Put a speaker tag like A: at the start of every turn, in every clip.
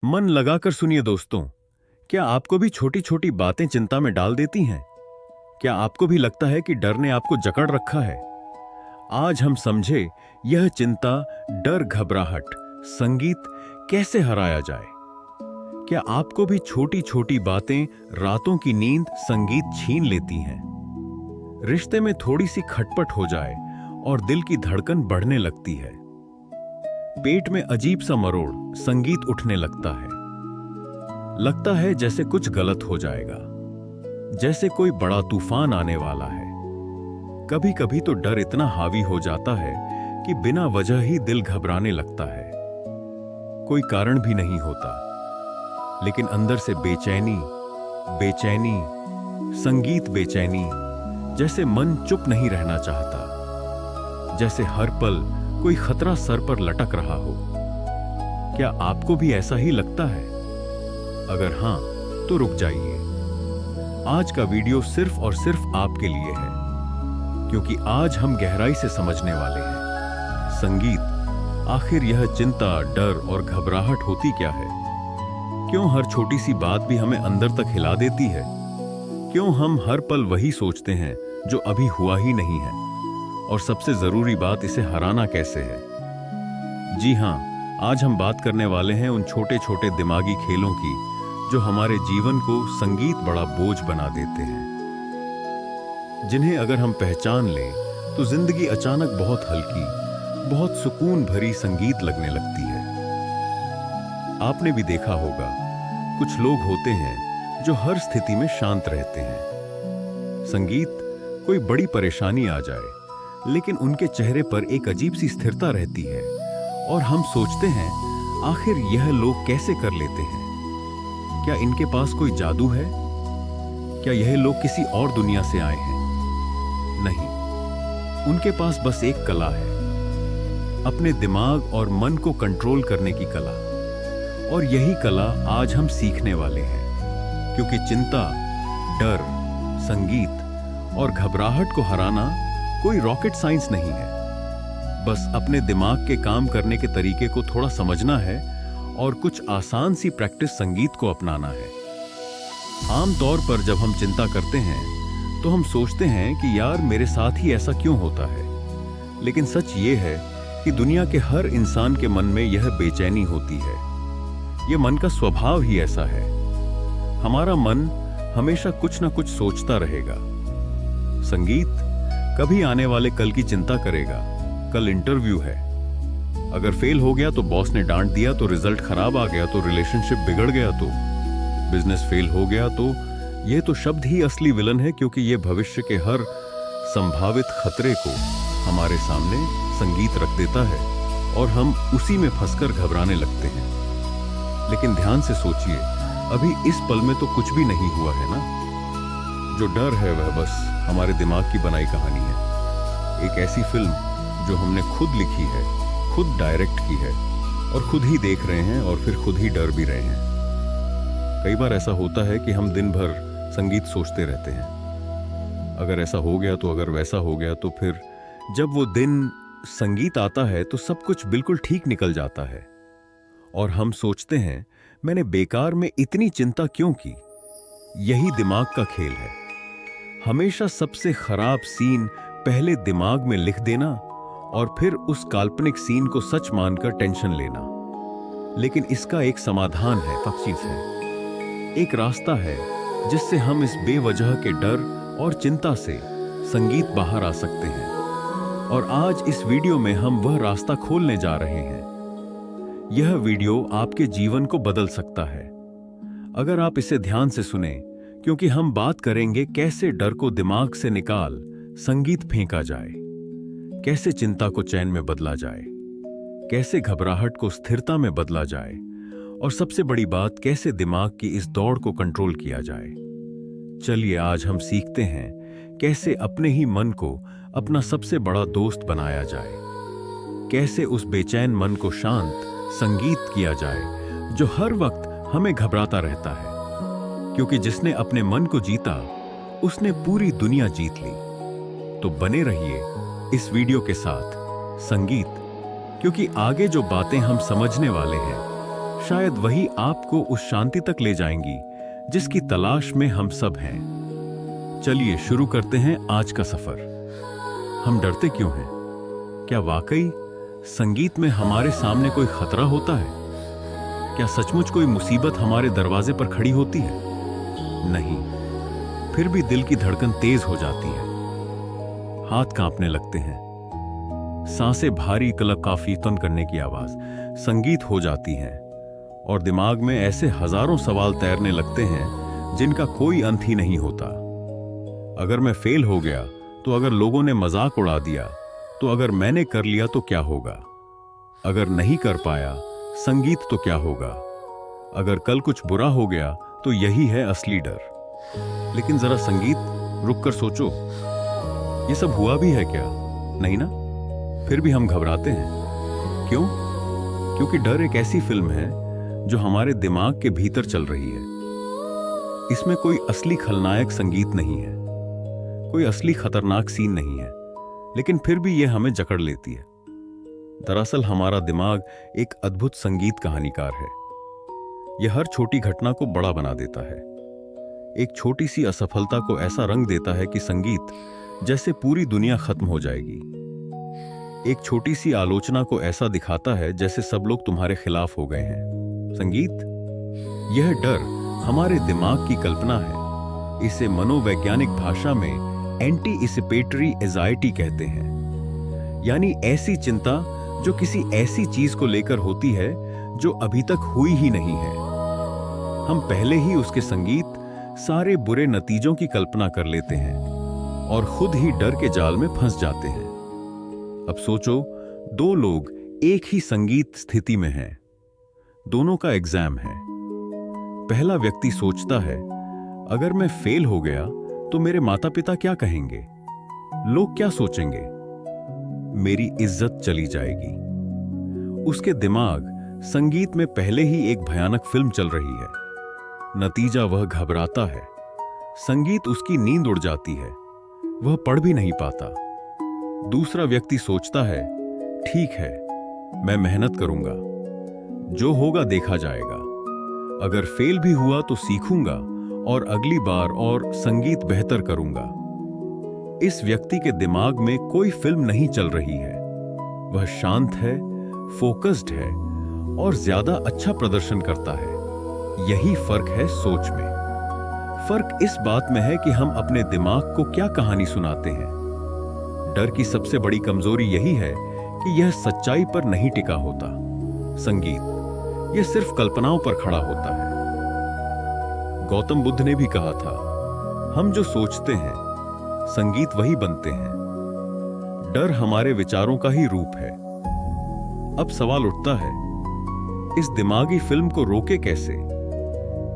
A: मन लगाकर सुनिए दोस्तों। क्या आपको भी छोटी छोटी बातें चिंता में डाल देती हैं? क्या आपको भी लगता है कि डर ने आपको जकड़ रखा है? आज हम समझे यह चिंता, डर, घबराहट, संगीत कैसे हराया जाए। क्या आपको भी छोटी छोटी बातें रातों की नींद संगीत छीन लेती हैं? रिश्ते में थोड़ी सी खटपट हो जाए और दिल की धड़कन बढ़ने लगती है। पेट में अजीब सा मरोड़, संगीत उठने लगता है जैसे कुछ गलत हो जाएगा, जैसे कोई बड़ा तूफान आने वाला है। कभी कभी तो डर इतना हावी हो जाता है कि बिना वजह ही दिल घबराने लगता है। कोई कारण भी नहीं होता, लेकिन अंदर से बेचैनी बेचैनी, संगीत बेचैनी, जैसे मन चुप नहीं रहना चाहता, जैसे हर पल कोई खतरा सर पर लटक रहा हो। क्या आपको भी ऐसा ही लगता है? अगर हां, तो रुक जाइए। आज का वीडियो सिर्फ और सिर्फ आपके लिए है, क्योंकि आज हम गहराई से समझने वाले हैं संगीत। आखिर यह चिंता, डर और घबराहट होती क्या है? क्यों हर छोटी सी बात भी हमें अंदर तक हिला देती है? क्यों हम हर पल वही सोचते हैं जो अभी हुआ ही नहीं है? और सबसे जरूरी बात, इसे हराना कैसे है? जी हां, आज हम बात करने वाले हैं उन छोटे छोटे दिमागी खेलों की जो हमारे जीवन को संगीत बड़ा बोझ बना देते हैं, जिन्हें अगर हम पहचान लें तो जिंदगी अचानक बहुत हल्की, बहुत सुकून भरी संगीत लगने लगती है। आपने भी देखा होगा, कुछ लोग होते हैं जो हर स्थिति में शांत रहते हैं। संगीत, कोई बड़ी परेशानी आ जाए लेकिन उनके चेहरे पर एक अजीब सी स्थिरता रहती है, और हम सोचते हैं आखिर यह लोग कैसे कर लेते हैं? क्या इनके पास कोई जादू है? क्या यह लोग किसी और दुनिया से आए हैं? नहीं, उनके पास बस एक कला है, अपने दिमाग और मन को कंट्रोल करने की कला। और यही कला आज हम सीखने वाले हैं, क्योंकि चिंता, डर, संगीत और घबराहट को हराना कोई रॉकेट साइंस नहीं है। बस अपने दिमाग के काम करने के तरीके को थोड़ा समझना है और कुछ आसान सी प्रैक्टिस संगीत को अपनाना है। आम तौर पर जब हम चिंता करते हैं तो हम सोचते हैं कि यार मेरे साथ ही ऐसा क्यों होता है। लेकिन सच ये है कि दुनिया के हर इंसान के मन में यह बेचैनी होती है। यह मन का स्वभाव ही ऐसा है। हमारा मन हमेशा कुछ ना कुछ सोचता रहेगा। संगीत कभी आने वाले कल की चिंता करेगा। कल इंटरव्यू है, अगर फेल हो गया तो बॉस ने डांट दिया, तो रिजल्ट खराब आ गया, तो रिलेशनशिप बिगड़ गया, तो बिजनेस फेल हो गया, तो ये तो शब्द ही असली विलन है, क्योंकि ये भविष्य के हर संभावित खतरे को हमारे सामने संगीत रख देता है और हम उसी में फंसकर घबराने लगते हैं। लेकिन ध्यान से सोचिए, अभी इस पल में तो कुछ भी नहीं हुआ है ना। जो डर है वह बस हमारे दिमाग की बनाई कहानी है। एक ऐसी फिल्म जो हमने खुद लिखी है, खुद डायरेक्ट की है, और खुद ही देख रहे हैं और फिर खुद ही डर भी रहे हैं। कई बार ऐसा होता है कि हम दिन भर संगीत सोचते रहते हैं। अगर ऐसा हो गया तो, अगर वैसा हो गया तो, फिर जब वो दिन संगीत आता है तो सब कुछ बिल्कुल ठीक निकल जाता है और हम सोचते हैं मैंने बेकार में इतनी चिंता क्यों की। यही दिमाग का खेल है। हमेशा सबसे खराब सीन पहले दिमाग में लिख देना और फिर उस काल्पनिक सीन को सच मानकर टेंशन लेना। लेकिन इसका एक समाधान है, बख्शीश है, एक रास्ता है जिससे हम इस बेवजह के डर और चिंता से संगीत बाहर आ सकते हैं। और आज इस वीडियो में हम वह रास्ता खोलने जा रहे हैं। यह वीडियो आपके जीवन को बदल सकता है अगर आप इसे ध्यान से सुने, क्योंकि हम बात करेंगे कैसे डर को दिमाग से निकाल संगीत फेंका जाए, कैसे चिंता को चैन में बदला जाए, कैसे घबराहट को स्थिरता में बदला जाए, और सबसे बड़ी बात, कैसे दिमाग की इस दौड़ को कंट्रोल किया जाए। चलिए आज हम सीखते हैं कैसे अपने ही मन को अपना सबसे बड़ा दोस्त बनाया जाए, कैसे उस बेचैन मन को शांत संगीत किया जाए जो हर वक्त हमें घबराता रहता है। क्योंकि जिसने अपने मन को जीता उसने पूरी दुनिया जीत ली। तो बने रहिए इस वीडियो के साथ संगीत, क्योंकि आगे जो बातें हम समझने वाले हैं शायद वही आपको उस शांति तक ले जाएंगी जिसकी तलाश में हम सब हैं। चलिए शुरू करते हैं आज का सफर। हम डरते क्यों हैं? क्या वाकई संगीत में हमारे सामने कोई खतरा होता है? क्या सचमुच कोई मुसीबत हमारे दरवाजे पर खड़ी होती है? नहीं, फिर भी दिल की धड़कन तेज हो जाती है, हाथ कांपने लगते हैं, सांसें भारी कलकाफीतन करने की आवाज संगीत हो जाती हैं और दिमाग में ऐसे हजारों सवाल तैरने लगते हैं जिनका कोई अंत ही नहीं होता। अगर मैं फेल हो गया तो, अगर लोगों ने मजाक उड़ा दिया तो, अगर मैंने कर लिया तो क्या होगा? अगर नहीं कर पाया संगीत तो क्या होगा? अगर कल कुछ बुरा हो गया तो यही है असली डर। लेकिन जरा संगीत रुक कर सोचो, ये सब हुआ भी है क्या? नहीं ना? फिर भी हम घबराते हैं। क्यों? क्योंकि डर एक ऐसी फिल्म है जो हमारे दिमाग के भीतर चल रही है। इसमें कोई असली खलनायक संगीत नहीं है, कोई असली खतरनाक सीन नहीं है, लेकिन फिर भी यह हमें जकड़ लेती है। दरअसल हमारा दिमाग एक अद्भुत संगीत कहानीकार है। यह हर छोटी घटना को बड़ा बना देता है, एक छोटी सी असफलता को ऐसा रंग देता है कि संगीत जैसे पूरी दुनिया खत्म हो जाएगी। एक छोटी सी आलोचना को ऐसा दिखाता है जैसे सब लोग तुम्हारे खिलाफ हो गए हैं। संगीत, यह डर हमारे दिमाग की कल्पना है। इसे मनोवैज्ञानिक भाषा में एंटीसिपेटरी एंजाइटी कहते हैं, यानी ऐसी चिंता जो किसी ऐसी चीज को लेकर होती है जो अभी तक हुई ही नहीं है। हम पहले ही उसके संगीत, सारे बुरे नतीजों की कल्पना कर लेते हैं और खुद ही डर के जाल में फंस जाते हैं। अब सोचो, दो लोग एक ही संगीत स्थिति में हैं, दोनों का एग्जाम है। पहला व्यक्ति सोचता है, अगर मैं फेल हो गया तो मेरे माता पिता क्या कहेंगे? लोग क्या सोचेंगे? मेरी इज्जत चली जाएगी। उसके दिमाग संगीत में पहले ही एक भयानक फिल्म चल रही है। नतीजा, वह घबराता है, संगीत उसकी नींद उड़ जाती है, वह पढ़ भी नहीं पाता। दूसरा व्यक्ति सोचता है, ठीक है, मैं मेहनत करूंगा, जो होगा देखा जाएगा, अगर फेल भी हुआ तो सीखूंगा और अगली बार और संगीत बेहतर करूंगा। इस व्यक्ति के दिमाग में कोई फिल्म नहीं चल रही है, वह शांत है, फोकस्ड है और ज्यादा अच्छा प्रदर्शन करता है। यही फर्क है सोच में। फर्क इस बात में है कि हम अपने दिमाग को क्या कहानी सुनाते हैं। डर की सबसे बड़ी कमजोरी यही है कि यह सच्चाई पर नहीं टिका होता। संगीत, यह सिर्फ कल्पनाओं पर खड़ा होता है। गौतम बुद्ध ने भी कहा था, हम जो सोचते हैं संगीत वही बनते हैं। डर हमारे विचारों का ही रूप है। अब सवाल उठता है, इस दिमागी फिल्म को रोके कैसे?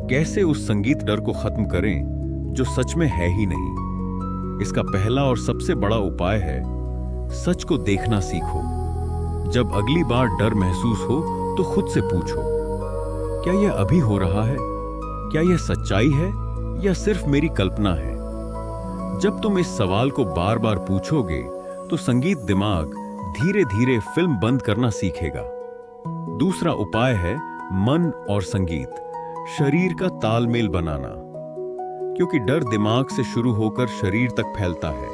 A: कैसे उस संगीत डर को खत्म करें जो सच में है ही नहीं? इसका पहला और सबसे बड़ा उपाय है, सच को देखना सीखो। जब अगली बार डर महसूस हो तो खुद से पूछो, क्या यह अभी हो रहा है? क्या यह सच्चाई है या सिर्फ मेरी कल्पना है? जब तुम इस सवाल को बार बार पूछोगे तो संगीत दिमाग धीरे धीरे फिल्म बंद करना सीखेगा। दूसरा उपाय है मन और संगीत, शरीर का तालमेल बनाना, क्योंकि डर दिमाग से शुरू होकर शरीर तक फैलता है।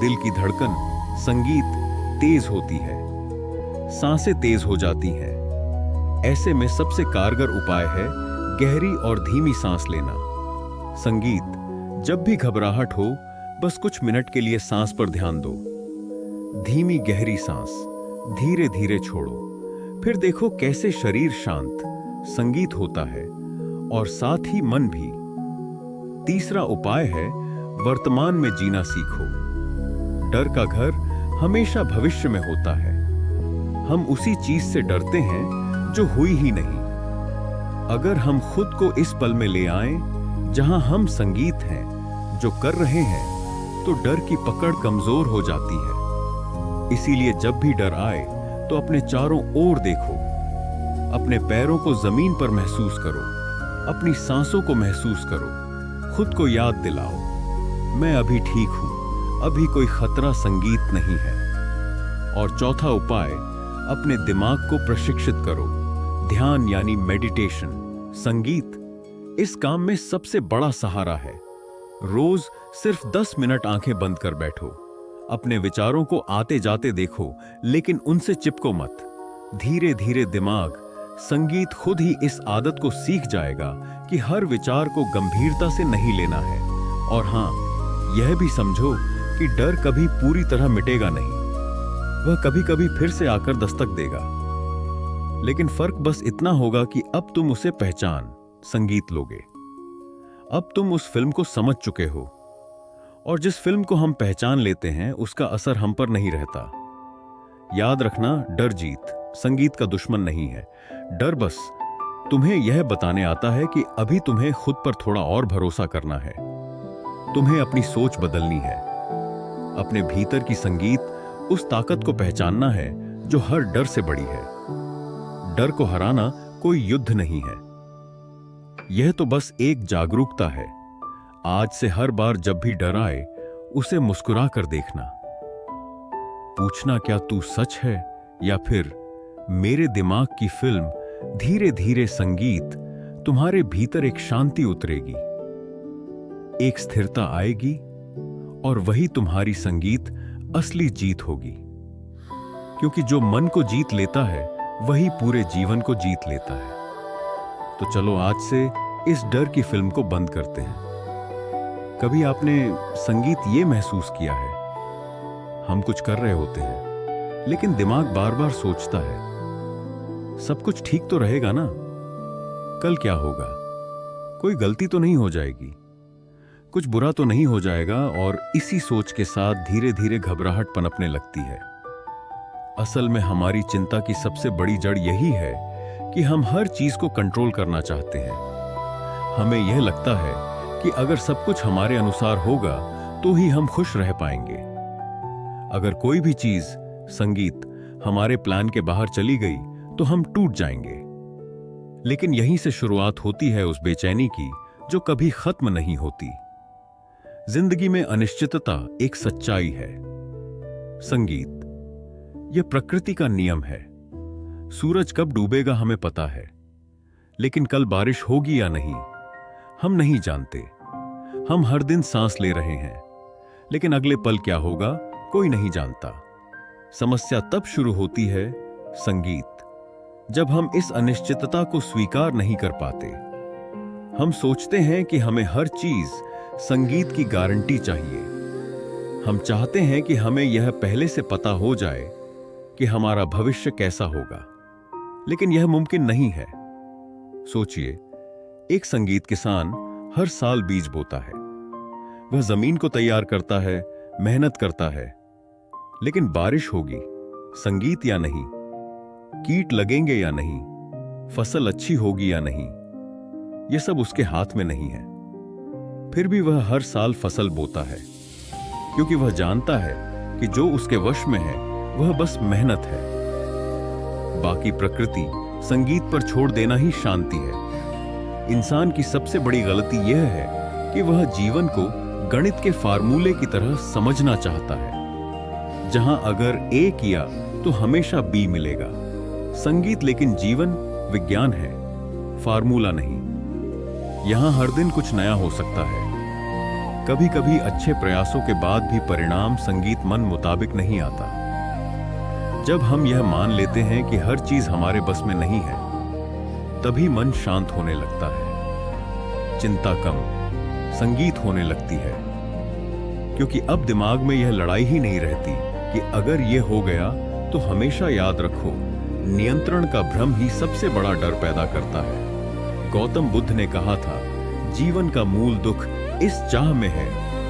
A: दिल की धड़कन, संगीत तेज होती है, सांसें तेज हो जाती हैं। ऐसे में सबसे कारगर उपाय है गहरी और धीमी सांस लेना। संगीत, जब भी घबराहट हो, बस कुछ मिनट के लिए सांस पर ध्यान दो। धीमी गहरी सांस, धीरे धीरे छोड़ो, फिर देखो कैसे शरीर शांत, संगीत होता है और साथ ही मन भी। तीसरा उपाय है वर्तमान में जीना सीखो। डर का घर हमेशा भविष्य में होता है। हम उसी चीज से डरते हैं जो हुई ही नहीं। अगर हम खुद को इस पल में ले आएं जहां हम संगीत हैं, जो कर रहे हैं, तो डर की पकड़ कमजोर हो जाती है। इसीलिए जब भी डर आए तो अपने चारों ओर देखो, अपने पैरों को जमीन पर महसूस करो, अपनी सांसों को महसूस करो, खुद को याद दिलाओ, मैं अभी ठीक हूं, अभी कोई खतरा संगीत नहीं है। और चौथा उपाय, अपने दिमाग को प्रशिक्षित करो। ध्यान यानी मेडिटेशन, संगीत इस काम में सबसे बड़ा सहारा है। रोज सिर्फ 10 मिनट आंखें बंद कर बैठो, अपने विचारों को आते जाते देखो, लेकिन उनसे चिपको मत। धीरे धीरे दिमाग, संगीत खुद ही इस आदत को सीख जाएगा कि हर विचार को गंभीरता से नहीं लेना है। और हां, यह भी समझो कि डर कभी पूरी तरह मिटेगा नहीं, वह कभी कभी फिर से आकर दस्तक देगा। लेकिन फर्क बस इतना होगा कि अब तुम उसे पहचान, संगीत लोगे। अब तुम उस फिल्म को समझ चुके हो, और जिस फिल्म को हम पहचान लेते हैं उसका असर हम पर नहीं रहता। याद रखना, डर जीत संगीत का दुश्मन नहीं है। डर बस तुम्हें यह बताने आता है कि अभी तुम्हें खुद पर थोड़ा और भरोसा करना है, तुम्हें अपनी सोच बदलनी है। अपने भीतर की संगीत, उस ताकत को पहचानना है जो हर डर से बड़ी है। डर को हराना कोई युद्ध नहीं है, यह तो बस एक जागरूकता है। आज से हर बार जब भी डर आए, उसे मुस्कुरा कर देखना, पूछना क्या तू सच है या फिर मेरे दिमाग की फिल्म। धीरे धीरे संगीत तुम्हारे भीतर एक शांति उतरेगी, एक स्थिरता आएगी, और वही तुम्हारी संगीत असली जीत होगी। क्योंकि जो मन को जीत लेता है वही पूरे जीवन को जीत लेता है। तो चलो आज से इस डर की फिल्म को बंद करते हैं। कभी आपने संगीत ये महसूस किया है, हम कुछ कर रहे होते हैं लेकिन दिमाग बार बार सोचता है, सब कुछ ठीक तो रहेगा ना, कल क्या होगा, कोई गलती तो नहीं हो जाएगी, कुछ बुरा तो नहीं हो जाएगा। और इसी सोच के साथ धीरे धीरे घबराहट पनपने लगती है। असल में हमारी चिंता की सबसे बड़ी जड़ यही है कि हम हर चीज को कंट्रोल करना चाहते हैं। हमें यह लगता है कि अगर सब कुछ हमारे अनुसार होगा तो ही हम खुश रह पाएंगे। अगर कोई भी चीज, संगीत, हमारे प्लान के बाहर चली गई तो हम टूट जाएंगे। लेकिन यहीं से शुरुआत होती है उस बेचैनी की जो कभी खत्म नहीं होती। जिंदगी में अनिश्चितता एक सच्चाई है। संगीत यह प्रकृति का नियम है। सूरज कब डूबेगा हमें पता है, लेकिन कल बारिश होगी या नहीं हम नहीं जानते। हम हर दिन सांस ले रहे हैं, लेकिन अगले पल क्या होगा कोई नहीं जानता। समस्या तब शुरू होती है, संगीत, जब हम इस अनिश्चितता को स्वीकार नहीं कर पाते। हम सोचते हैं कि हमें हर चीज संगीत की गारंटी चाहिए। हम चाहते हैं कि हमें यह पहले से पता हो जाए कि हमारा भविष्य कैसा होगा, लेकिन यह मुमकिन नहीं है। सोचिए, एक संगीत किसान हर साल बीज बोता है, वह जमीन को तैयार करता है, मेहनत करता है, लेकिन बारिश होगी, संगीत या नहीं, कीट लगेंगे या नहीं, फसल अच्छी होगी या नहीं, यह सब उसके हाथ में नहीं है। फिर भी वह हर साल फसल बोता है, क्योंकि वह जानता है कि जो उसके वश में है वह बस मेहनत है। बाकी प्रकृति, संगीत पर छोड़ देना ही शांति है। इंसान की सबसे बड़ी गलती यह है कि वह जीवन को गणित के फार्मूले की तरह समझना चाहता है, जहां अगर ए किया तो हमेशा बी मिलेगा। संगीत लेकिन जीवन विज्ञान है, फार्मूला नहीं। यहां हर दिन कुछ नया हो सकता है। कभी कभी अच्छे प्रयासों के बाद भी परिणाम संगीत मन मुताबिक नहीं आता। जब हम यह मान लेते हैं कि हर चीज हमारे बस में नहीं है, तभी मन शांत होने लगता है, चिंता कम, संगीत होने लगती है। क्योंकि अब दिमाग में यह लड़ाई ही नहीं रहती कि अगर यह हो गया तो हमेशा याद रखो, नियंत्रण का भ्रम ही सबसे बड़ा डर पैदा करता है। गौतम बुद्ध ने कहा था, जीवन का मूल दुख इस चाह में है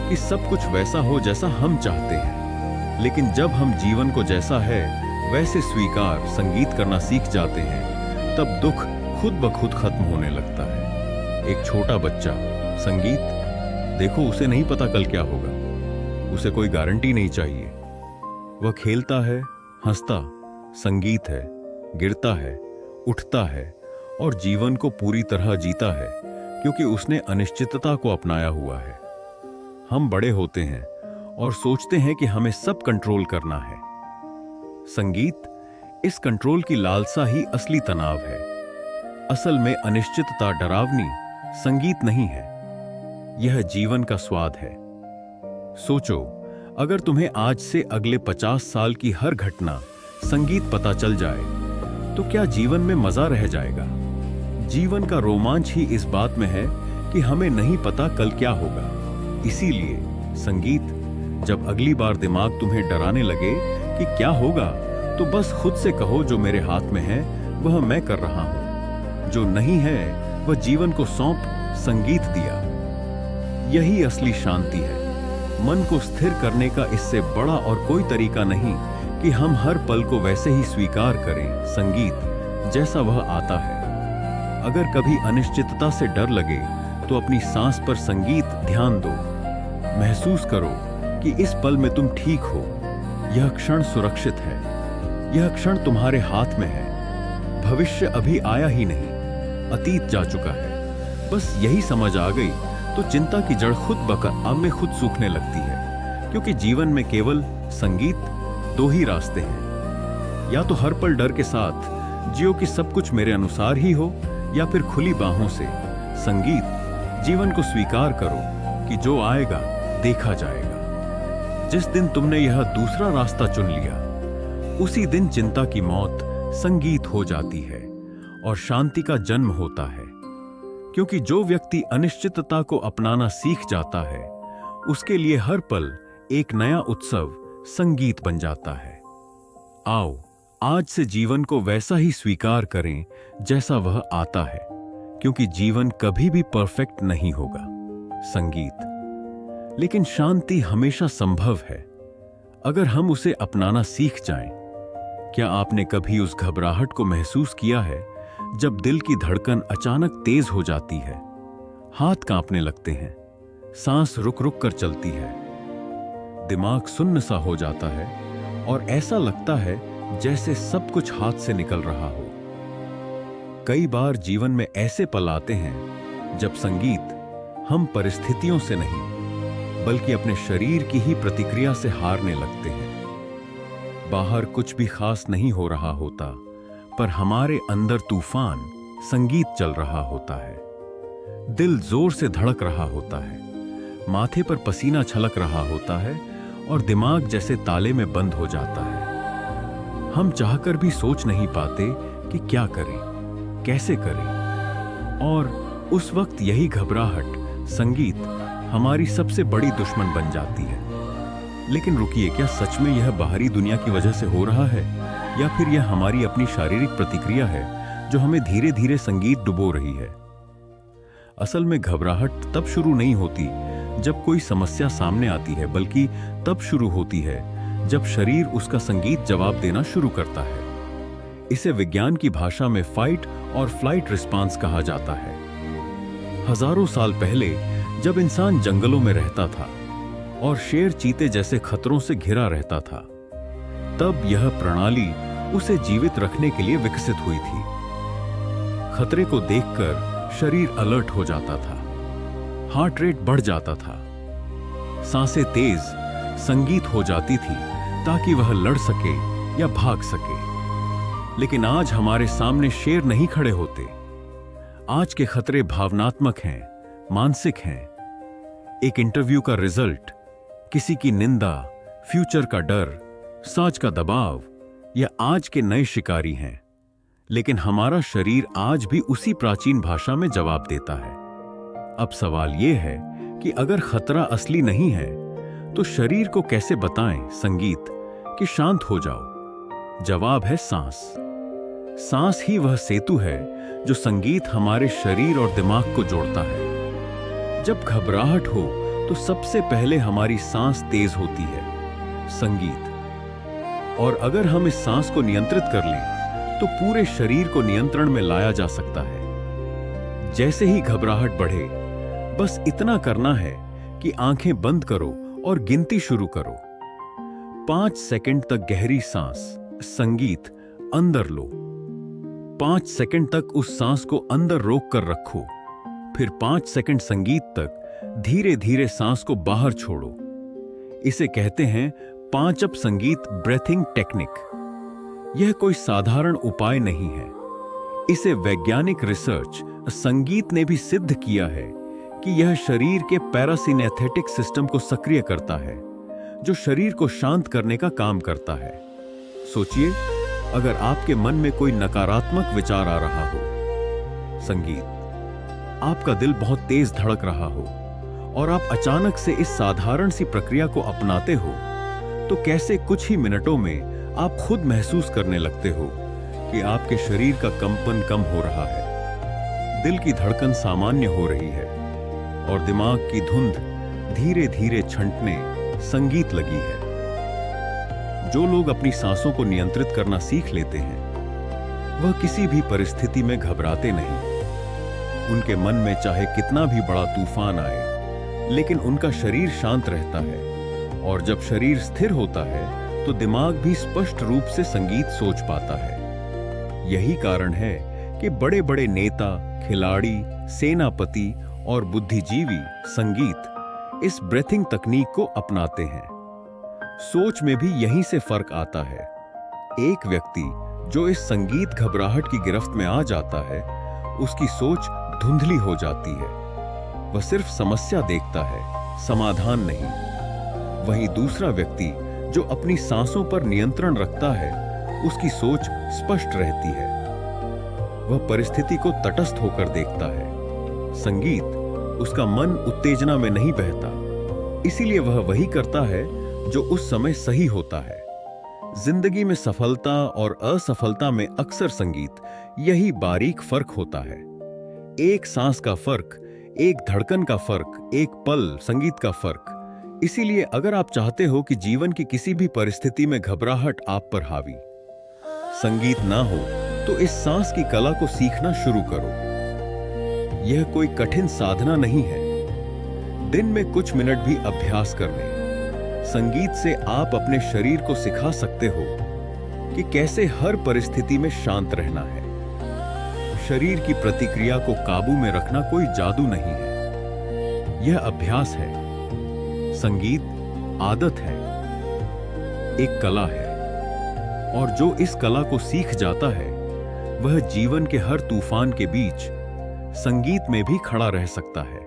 A: कि सब कुछ वैसा हो जैसा हम चाहते हैं। लेकिन जब हम जीवन को जैसा है वैसे स्वीकार, संगीत करना सीख जाते हैं, तब दुख खुद ब खुद खत्म होने लगता है। एक छोटा बच्चा, संगीत, देखो उसे नहीं पता कल क्या होगा, उसे कोई गारंटी नहीं चाहिए। वह खेलता है, हंसता, संगीत है, गिरता है, उठता है और जीवन को पूरी तरह जीता है, क्योंकि उसने अनिश्चितता को अपनाया हुआ है। हम बड़े होते हैं और सोचते हैं कि हमें सब कंट्रोल करना है। संगीत, इस कंट्रोल की लालसा ही असली तनाव है। असल में अनिश्चितता डरावनी संगीत नहीं है, यह जीवन का स्वाद है। सोचो, अगर तुम्हें आज से अगले 50 साल की हर घटना संगीत पता चल जाए तो क्या जीवन में मजा रह जाएगा? जीवन का रोमांच ही इस बात में है कि हमें नहीं पता कल क्या होगा। इसीलिए संगीत, जब अगली बार दिमाग तुम्हें डराने लगे कि क्या होगा, तो बस खुद से कहो जो मेरे हाथ में है वह मैं कर रहा हूं, जो नहीं है वह जीवन को सौंप संगीत दिया। यही असली शांति है। मन को स्थिर करने का इससे बड़ा और कोई तरीका नहीं कि हम हर पल को वैसे ही स्वीकार करें, संगीत जैसा वह आता है। अगर कभी अनिश्चितता से डर लगे तो अपनी सांस पर संगीत ध्यान दो। महसूस करो कि इस पल में तुम ठीक हो, यह क्षण सुरक्षित है, यह क्षण तुम्हारे हाथ में है। भविष्य अभी आया ही नहीं, अतीत जा चुका है। बस यही समझ आ गई तो चिंता की जड़ खुद अब में खुद सूखने लगती है, क्योंकि जीवन में केवल संगीत दो ही रास्ते हैं। या तो हर पल डर के साथ जियो कि सब कुछ मेरे अनुसार ही हो, या फिर खुली बाहों से संगीत जीवन को स्वीकार करो कि जो आएगा देखा जाएगा। जिस दिन तुमने यह दूसरा रास्ता चुन लिया, उसी दिन चिंता की मौत संगीत हो जाती है और शांति का जन्म होता है। क्योंकि जो व्यक्ति अनिश्चितता को अपनाना सीख जाता है, उसके लिए हर पल एक नया उत्सव संगीत बन जाता है। आओ, आज से जीवन को वैसा ही स्वीकार करें जैसा वह आता है, क्योंकि जीवन कभी भी परफेक्ट नहीं होगा। संगीत, लेकिन शांति हमेशा संभव है अगर हम उसे अपनाना सीख जाएं। क्या आपने कभी उस घबराहट को महसूस किया है जब दिल की धड़कन अचानक तेज हो जाती है, हाथ कांपने लगते हैं, सांस रुक रुक कर चलती है, दिमाग सुन्न सा हो जाता है और ऐसा लगता है जैसे सब कुछ हाथ से निकल रहा हो? कई बार जीवन में ऐसे पल आते हैं जब संगीत हम परिस्थितियों से नहीं बल्कि अपने शरीर की ही प्रतिक्रिया से हारने लगते हैं। बाहर कुछ भी खास नहीं हो रहा होता, पर हमारे अंदर तूफान संगीत चल रहा होता है। दिल जोर से धड़क रहा होता है, माथे पर पसीना छलक रहा होता है और दिमाग जैसे ताले में बंद हो जाता है। हम चाहकर भी सोच नहीं पाते कि क्या करें, कैसे करें, और उस वक्त यही घबराहट, संगीत हमारी सबसे बड़ी दुश्मन बन जाती है। लेकिन रुकिए, क्या सच में यह बाहरी दुनिया की वजह से हो रहा है, या फिर यह हमारी अपनी शारीरिक प्रतिक्रिया है जो हमें धीरे धीरे संगीत डुबो रही है? असल में घबराहट तब शुरू नहीं होती जब कोई समस्या सामने आती है, बल्कि तब शुरू होती है जब शरीर उसका संगीत जवाब देना शुरू करता है। इसे विज्ञान की भाषा में फाइट और फ्लाइट रिस्पांस कहा जाता है। हजारों साल पहले जब इंसान जंगलों में रहता था और शेर चीते जैसे खतरों से घिरा रहता था, तब यह प्रणाली उसे जीवित रखने के लिए विकसित हुई थी। खतरे को देखकर शरीर अलर्ट हो जाता था, हार्ट रेट बढ़ जाता था, सांसें तेज, संगीत हो जाती थी ताकि वह लड़ सके या भाग सके। लेकिन आज हमारे सामने शेर नहीं खड़े होते। आज के खतरे भावनात्मक हैं, मानसिक हैं। एक इंटरव्यू का रिजल्ट, किसी की निंदा, फ्यूचर का डर, साज का दबाव, या आज के नए शिकारी हैं। लेकिन हमारा शरीर आज भी उसी प्राचीन भाषा में जवाब देता है। अब सवाल यह है कि अगर खतरा असली नहीं है तो शरीर को कैसे बताएं संगीत कि शांत हो जाओ? जवाब है सांस। सांस ही वह सेतु है जो संगीत हमारे शरीर और दिमाग को जोड़ता है। जब घबराहट हो तो सबसे पहले हमारी सांस तेज होती है, संगीत। और अगर हम इस सांस को नियंत्रित कर लें तो पूरे शरीर को नियंत्रण में लाया जा सकता है। जैसे ही घबराहट बढ़े, बस इतना करना है कि आंखें बंद करो और गिनती शुरू करो। 5 सेकंड तक गहरी सांस, संगीत अंदर लो। 5 सेकंड तक उस सांस को अंदर रोक कर रखो। फिर 5 सेकंड संगीत तक धीरे धीरे सांस को बाहर छोड़ो। इसे कहते हैं 5 अप संगीत ब्रेथिंग टेक्निक। यह कोई साधारण उपाय नहीं है। इसे वैज्ञानिक रिसर्च संगीत ने भी सिद्ध किया है कि यह शरीर के पैरासिनेस्थेटिक सिस्टम को सक्रिय करता है, जो शरीर को शांत करने का काम करता है। सोचिए, अगर आपके मन में कोई नकारात्मक विचार आ रहा हो, संगीत, आपका दिल बहुत तेज धड़क रहा हो और आप अचानक से इस साधारण सी प्रक्रिया को अपनाते हो, तो कैसे कुछ ही मिनटों में आप खुद महसूस करने लगते हो कि आपके शरीर का कंपन कम हो रहा है, दिल की धड़कन सामान्य हो रही है और दिमाग की धुंध धीरे धीरे छंटने संगीत लगी है। जो लोग अपनी सांसों को नियंत्रित करना सीख लेते हैं, वह किसी भी परिस्थिति में घबराते नहीं। उनके मन में चाहे कितना भी बड़ा तूफान आए, लेकिन उनका शरीर शांत रहता है और जब शरीर स्थिर होता है तो दिमाग भी स्पष्ट रूप से संगीत सोच पाता है। यही कारण है कि बड़े बड़े नेता, खिलाड़ी, सेनापति और बुद्धिजीवी संगीत इस ब्रेथिंग तकनीक को अपनाते हैं। सोच में भी यहीं से फर्क आता है। एक व्यक्ति जो इस संगीत घबराहट की गिरफ्त में आ जाता है, उसकी सोच धुंधली हो जाती है। वह सिर्फ समस्या देखता है, समाधान नहीं। वहीं दूसरा व्यक्ति जो अपनी सांसों पर नियंत्रण रखता है, उसकी सोच स्पष्ट रहती है। वह परिस्थिति को तटस्थ होकर देखता है। संगीत उसका मन उत्तेजना में नहीं बहता, इसीलिए वह वही करता है जो उस समय सही होता है। जिंदगी में सफलता और असफलता में अक्सर संगीत यही बारीक फर्क होता है। एक सांस का फर्क, एक धड़कन का फर्क, एक पल संगीत का फर्क। इसीलिए अगर आप चाहते हो कि जीवन की किसी भी परिस्थिति में घबराहट आप पर हावी, संगीत ना हो, तो इस सांस की कला को सीखना शुरू करो। यह कोई कठिन साधना नहीं है। दिन में कुछ मिनट भी अभ्यास करने, संगीत से आप अपने शरीर को सिखा सकते हो कि कैसे हर परिस्थिति में शांत रहना है। शरीर की प्रतिक्रिया को काबू में रखना कोई जादू नहीं है, यह अभ्यास है। संगीत आदत है, एक कला है, और जो इस कला को सीख जाता है, वह जीवन के हर तूफान के बीच संगीत में भी खड़ा रह सकता है।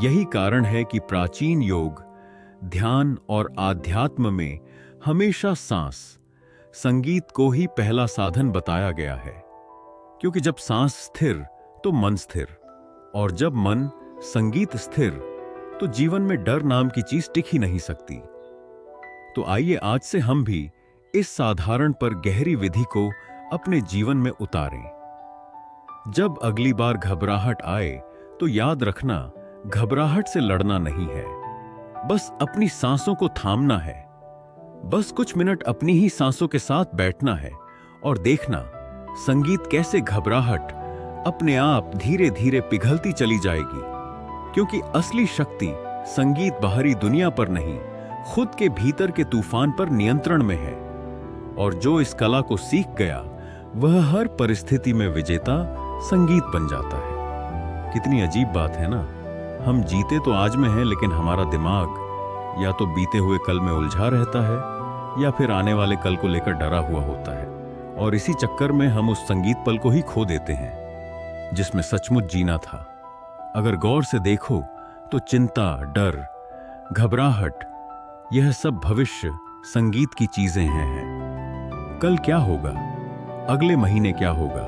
A: यही कारण है कि प्राचीन योग, ध्यान और आध्यात्म में हमेशा सांस, संगीत को ही पहला साधन बताया गया है। क्योंकि जब सांस स्थिर तो मन स्थिर, और जब मन संगीत स्थिर तो जीवन में डर नाम की चीज टिक ही नहीं सकती। तो आइए आज से हम भी इस साधारण पर गहरी विधि को अपने जीवन में उतारें। जब अगली बार घबराहट आए तो याद रखना, घबराहट से लड़ना नहीं है, बस अपनी सांसों को थामना है। बस कुछ मिनट अपनी ही सांसों के साथ बैठना है और देखना संगीत कैसे घबराहट अपने आप धीरे धीरे पिघलती चली जाएगी। क्योंकि असली शक्ति संगीत बाहरी दुनिया पर नहीं, खुद के भीतर के तूफान पर नियंत्रण में है। और जो इस कला को सीख गया, वह हर परिस्थिति में विजेता संगीत बन जाता है। कितनी अजीब बात है ना। हम जीते तो आज में हैं, लेकिन हमारा दिमाग या तो बीते हुए कल में उलझा रहता है या फिर आने वाले कल को लेकर डरा हुआ होता है। और इसी चक्कर में हम उस संगीत पल को ही खो देते हैं जिसमें सचमुच जीना था। अगर गौर से देखो तो चिंता, डर, घबराहट, यह सब भविष्य संगीत की चीजें हैं। कल क्या होगा, अगले महीने क्या होगा,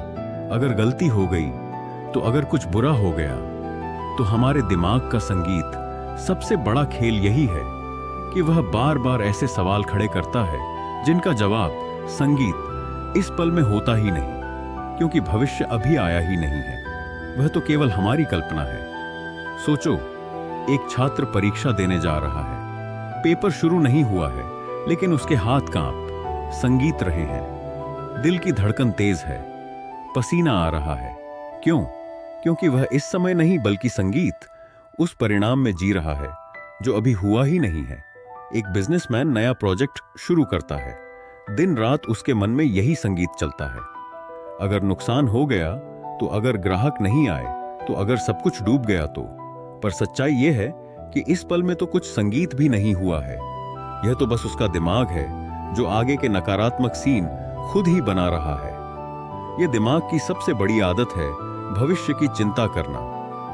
A: अगर गलती हो गई तो, अगर कुछ बुरा हो गया तो हमारे दिमाग का संगीत सबसे बड़ा खेल यही है कि वह बार बार ऐसे सवाल खड़े करता है जिनका जवाब संगीत इस पल में होता ही नहीं, क्योंकि भविष्य अभी आया ही नहीं है। वह तो केवल हमारी कल्पना है। सोचो, एक छात्र परीक्षा देने जा रहा है, पेपर शुरू नहीं हुआ है, लेकिन उसके हाथ कांप, संगीत रहे हैं, दिल की धड़कन तेज है, पसीना आ रहा है। क्यों? क्योंकि वह इस समय नहीं बल्कि संगीत उस परिणाम में जी रहा है जो अभी हुआ ही नहीं है। एक बिजनेसमैन नया प्रोजेक्ट शुरू करता है, दिन रात उसके मन में यही संगीत चलता है। अगर नुकसान हो गया तो, अगर ग्राहक नहीं आए तो, अगर सब कुछ डूब गया तो। पर सच्चाई यह है कि इस पल में तो कुछ संगीत भी नहीं हुआ है। यह तो बस उसका दिमाग है जो आगे के नकारात्मक सीन खुद ही बना रहा है। यह दिमाग की सबसे बड़ी आदत है भविष्य की चिंता करना,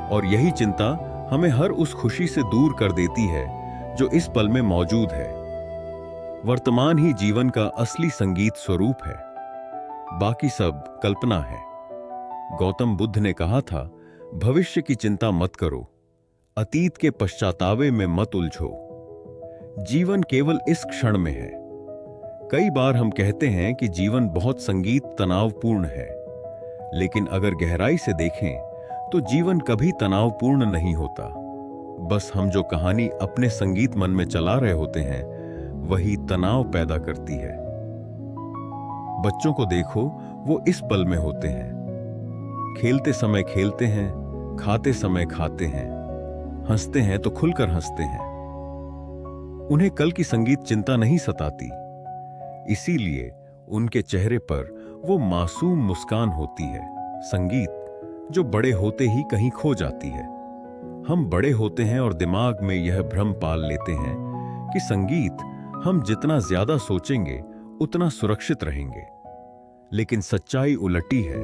A: और यही चिंता हमें हर उस खुशी से दूर कर देती है जो इस पल में मौजूद है। वर्तमान ही जीवन का असली संगीत स्वरूप है, बाकी सब कल्पना है। गौतम बुद्ध ने कहा था, भविष्य की चिंता मत करो, अतीत के पश्चातावे में मत उलझो। जीवन केवल इस क्षण में है। कई बार हम कहते हैं कि जीवन बहुत संगीत तनावपूर्ण है, लेकिन अगर गहराई से देखें तो जीवन कभी तनावपूर्ण नहीं होता। बस हम जो कहानी अपने संगीत मन में चला रहे होते हैं वही तनाव पैदा करती है। बच्चों को देखो, वो इस पल में होते हैं। खेलते समय खेलते हैं, खाते समय खाते हैं, हंसते हैं तो खुलकर हंसते हैं। उन्हें कल की संगीत चिंता नहीं सताती, इसीलिए उनके चेहरे पर वो मासूम मुस्कान होती है। संगीत जो बड़े होते ही कहीं खो जाती है। हम बड़े होते हैं और दिमाग में यह भ्रम पाल लेते हैं कि संगीत हम जितना ज्यादा सोचेंगे उतना सुरक्षित रहेंगे, लेकिन सच्चाई उलटी है।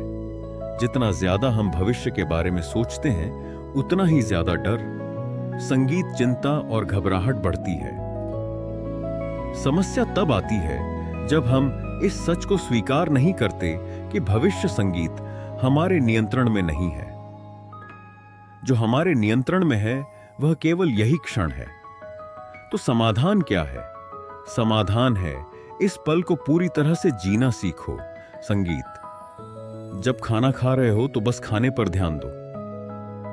A: जितना ज्यादा हम भविष्य के बारे में सोचते हैं उतना ही ज्यादा डर, संगीत, चिंता और घबराहट बढ़ती है। समस्या तब आती है जब हम इस सच को स्वीकार नहीं करते कि भविष्य संगीत हमारे नियंत्रण में नहीं है। जो हमारे नियंत्रण में है वह केवल यही क्षण है। तो समाधान क्या है? समाधान है इस पल को पूरी तरह से जीना सीखो। संगीत। जब खाना खा रहे हो तो बस खाने पर ध्यान दो।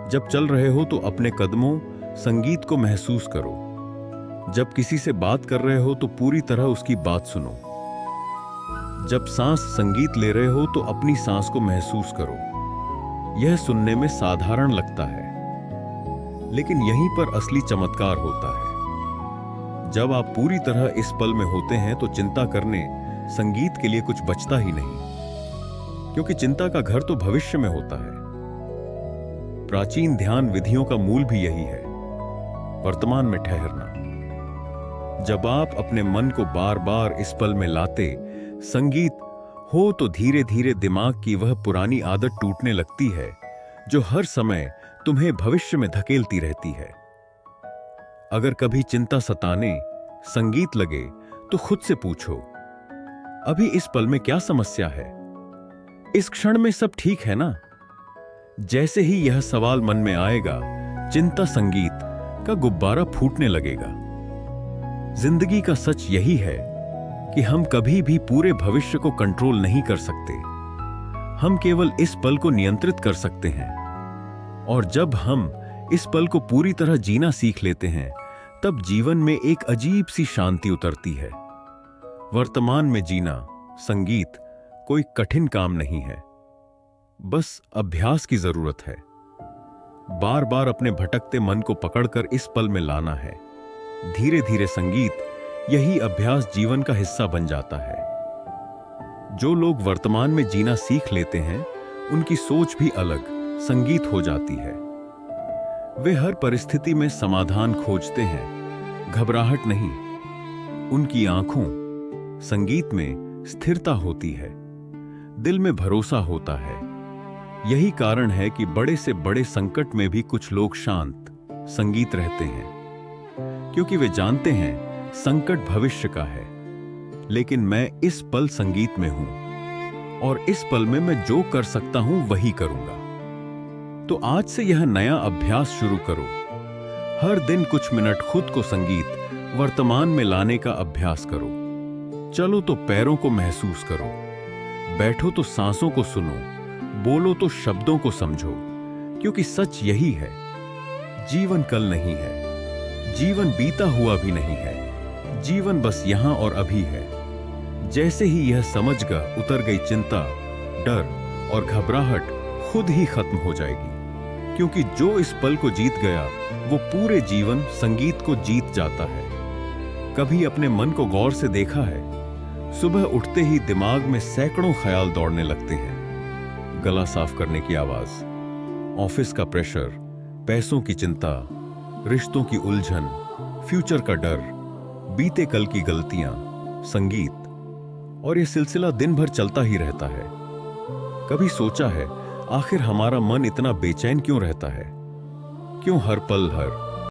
A: जब चल रहे हो तो अपने कदमों, संगीत को महसूस करो। जब किसी से बात कर रहे हो तो पूरी तरह उसकी बात सुनो। जब सांस संगीत ले रहे हो तो अपनी सांस को महसूस करो। यह सुनने में साधारण लगता है, लेकिन यहीं पर असली चमत्कार होता है। जब आप पूरी तरह इस पल में होते हैं तो चिंता करने, संगीत के लिए कुछ बचता ही नहीं, क्योंकि चिंता का घर तो भविष्य में होता है। प्राचीन ध्यान विधियों का मूल भी यही है, वर्तमान में ठहरना। जब आप अपने मन को बार बार इस पल में लाते, संगीत हो, तो धीरे धीरे दिमाग की वह पुरानी आदत टूटने लगती है जो हर समय तुम्हें भविष्य में धकेलती रहती है। अगर कभी चिंता सताने, संगीत लगे तो खुद से पूछो, अभी इस पल में क्या समस्या है? इस क्षण में सब ठीक है ना? जैसे ही यह सवाल मन में आएगा, चिंता संगीत का गुब्बारा फूटने लगेगा। जिंदगी का सच यही है कि हम कभी भी पूरे भविष्य को कंट्रोल नहीं कर सकते। हम केवल इस पल को नियंत्रित कर सकते हैं। और जब हम इस पल को पूरी तरह जीना सीख लेते हैं, तब जीवन में एक अजीब सी शांति उतरती है। वर्तमान में जीना, संगीत, कोई कठिन काम नहीं है, बस अभ्यास की जरूरत है। बार बार अपने भटकते मन को पकड़कर इस पल में लाना है। धीरे धीरे संगीत, यही अभ्यास जीवन का हिस्सा बन जाता है। जो लोग वर्तमान में जीना सीख लेते हैं, उनकी सोच भी अलग, संगीत हो जाती है। वे हर परिस्थिति में समाधान खोजते हैं, घबराहट नहीं। उनकी आंखों, संगीत में स्थिरता होती है, दिल में भरोसा होता है। यही कारण है कि बड़े से बड़े संकट में भी कुछ लोग शांत, संगीत रहते हैं, क्योंकि वे जानते हैं संकट भविष्य का है, लेकिन मैं इस पल संगीत में हूं और इस पल में मैं जो कर सकता हूं वही करूंगा। तो आज से यह नया अभ्यास शुरू करो। हर दिन कुछ मिनट खुद को संगीत, वर्तमान में लाने का अभ्यास करो। चलो तो पैरों को महसूस करो, बैठो तो सांसों को सुनो, बोलो तो शब्दों को समझो, क्योंकि सच यही है, जीवन कल नहीं है, जीवन बीता हुआ भी नहीं है, जीवन बस यहां और अभी है। जैसे ही यह समझ गा, उतर गई चिंता, डर और घबराहट खुद ही खत्म हो जाएगी, क्योंकि जो इस पल को जीत गया वो पूरे जीवन संगीत को जीत जाता है। कभी अपने मन को गौर से देखा है? सुबह उठते ही दिमाग में सैकड़ों ख्याल दौड़ने लगते हैं। गला साफ करने की आवाज, ऑफिस का प्रेशर, पैसों की चिंता, रिश्तों की उलझन, फ्यूचर का डर, बीते कल की गलतियां, संगीत, और यह सिलसिला दिन भर चलता ही रहता है। कभी सोचा है आखिर हमारा मन इतना बेचैन क्यों रहता है? क्यों हर पल हर